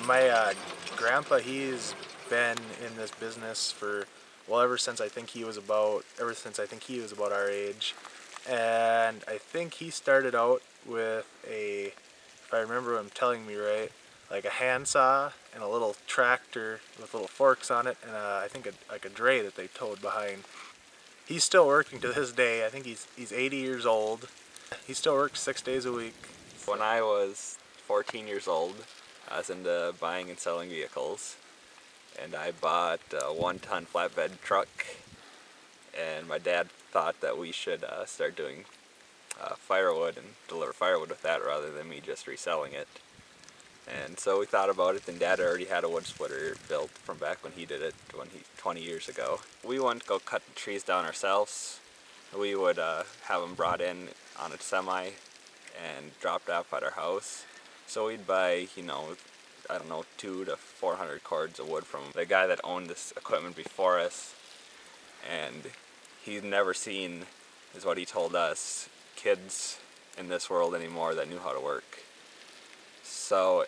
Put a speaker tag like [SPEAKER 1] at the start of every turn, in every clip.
[SPEAKER 1] My grandpa, he's been in this business for, well, ever since I think he was about our age. And I think he started out with if I remember him telling me right, like a handsaw and a little tractor with little forks on it, and I think like a dray that they towed behind. He's still working to this day. I think he's 80 years old. He still works 6 days a week.
[SPEAKER 2] When I was 14 years old, I was into buying and selling vehicles, and I bought a 1-ton flatbed truck, and my dad thought that we should start doing firewood and deliver firewood with that rather than me just reselling it. And so we thought about it, and Dad already had a wood splitter built from back when he did it 20 years ago. We wouldn't go cut the trees down ourselves. We would have them brought in on a semi and dropped off at our house. So we'd buy, I don't know, 200 to 400 cords of wood from the guy that owned this equipment before us. And he'd never seen, is what he told us, kids in this world anymore that knew how to work. So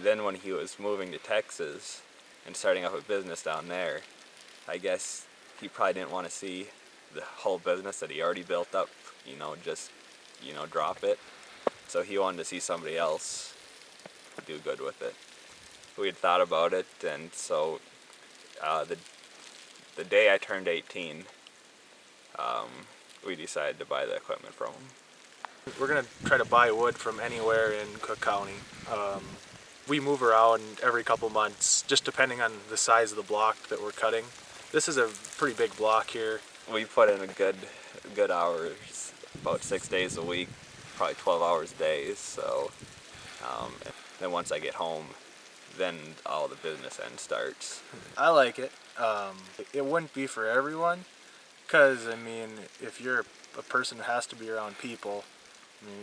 [SPEAKER 2] then when he was moving to Texas and starting up a business down there, I guess he probably didn't want to see the whole business that he already built up, just, drop it. So he wanted to see somebody else do good with it. We had thought about it, and so the day I turned 18, we decided to buy the equipment from him.
[SPEAKER 1] We're gonna try to buy wood from anywhere in Cook County. We move around every couple months, just depending on the size of the block that we're cutting. This is a pretty big block here.
[SPEAKER 2] We put in a good hours, about 6 days a week, probably 12 hours a day. So then once I get home, then all the business end starts.
[SPEAKER 1] I like it. It wouldn't be for everyone, because if you're a person who has to be around people,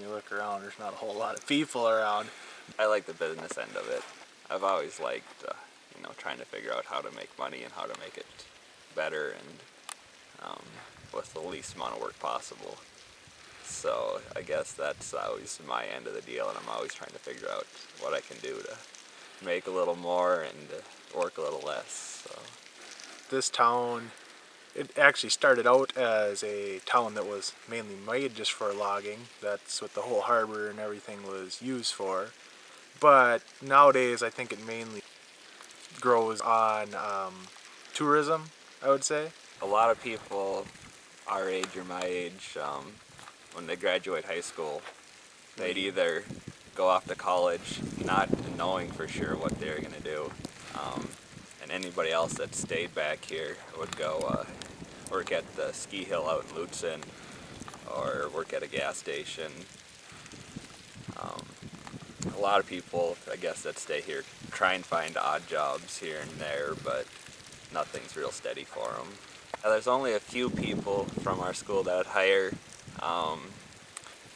[SPEAKER 1] you look around, there's not a whole lot of people around.
[SPEAKER 2] I like the business end of it. I've always liked, trying to figure out how to make money and how to make it better and with the least amount of work possible. So I guess that's always my end of the deal, and I'm always trying to figure out what I can do to make a little more and work a little less. So.
[SPEAKER 1] This town, it actually started out as a town that was mainly made just for logging. That's what the whole harbor and everything was used for. But nowadays, I think it mainly grows on tourism, I would say.
[SPEAKER 2] A lot of people our age or my age, when they graduate high school, they'd either go off to college not knowing for sure what they're going to do, and anybody else that stayed back here would go work at the ski hill out in Lutsen or work at a gas station. A lot of people, I guess, that stay here try and find odd jobs here and there, but nothing's real steady for them. There's only a few people from our school that I'd hire.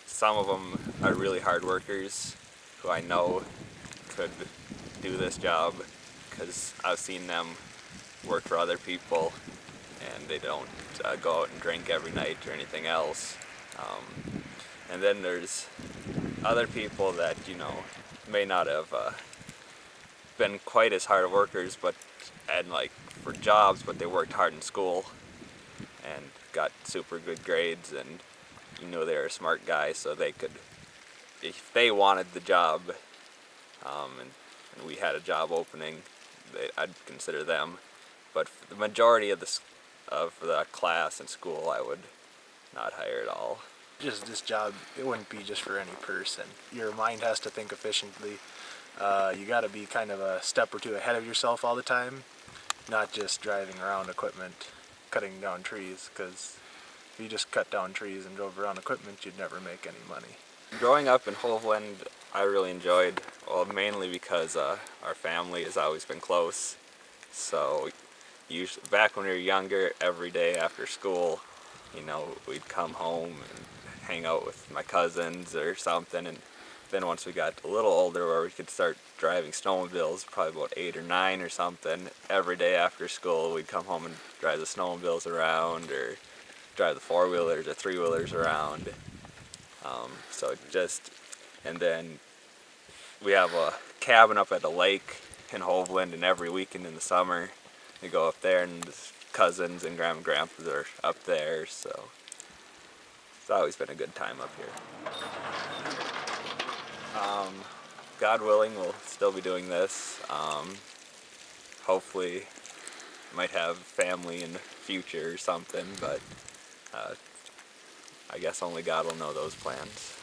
[SPEAKER 2] Some of them are really hard workers who I know could do this job because I've seen them work for other people and they don't go out and drink every night or anything else. And then there's other people that, may not have been quite as hard workers for jobs, but they worked hard in school and got super good grades, and they were a smart guy, so they could, if they wanted the job, and we had a job opening, I'd consider them. But for the majority of the class in school, I would not hire at all.
[SPEAKER 1] Just this job, it wouldn't be just for any person. Your mind has to think efficiently. You got to be kind of a step or two ahead of yourself all the time, not just driving around equipment, cutting down trees, because if you just cut down trees and drove around equipment, you'd never make any money.
[SPEAKER 2] Growing up in Hovland, I really enjoyed, mainly because our family has always been close. So usually, back when we were younger, every day after school, we'd come home and hang out with my cousins or something. And then once we got a little older where we could start driving snowmobiles, probably about 8 or 9 or something, every day after school we'd come home and drive the snowmobiles around or drive the 4-wheelers or 3-wheelers around. And then we have a cabin up at the lake in Hovland, and every weekend in the summer we go up there, and his cousins and grandma and grandpas are up there, so it's always been a good time up here. God willing, we'll still be doing this. Hopefully might have family in the future or something, but I guess only God will know those plans.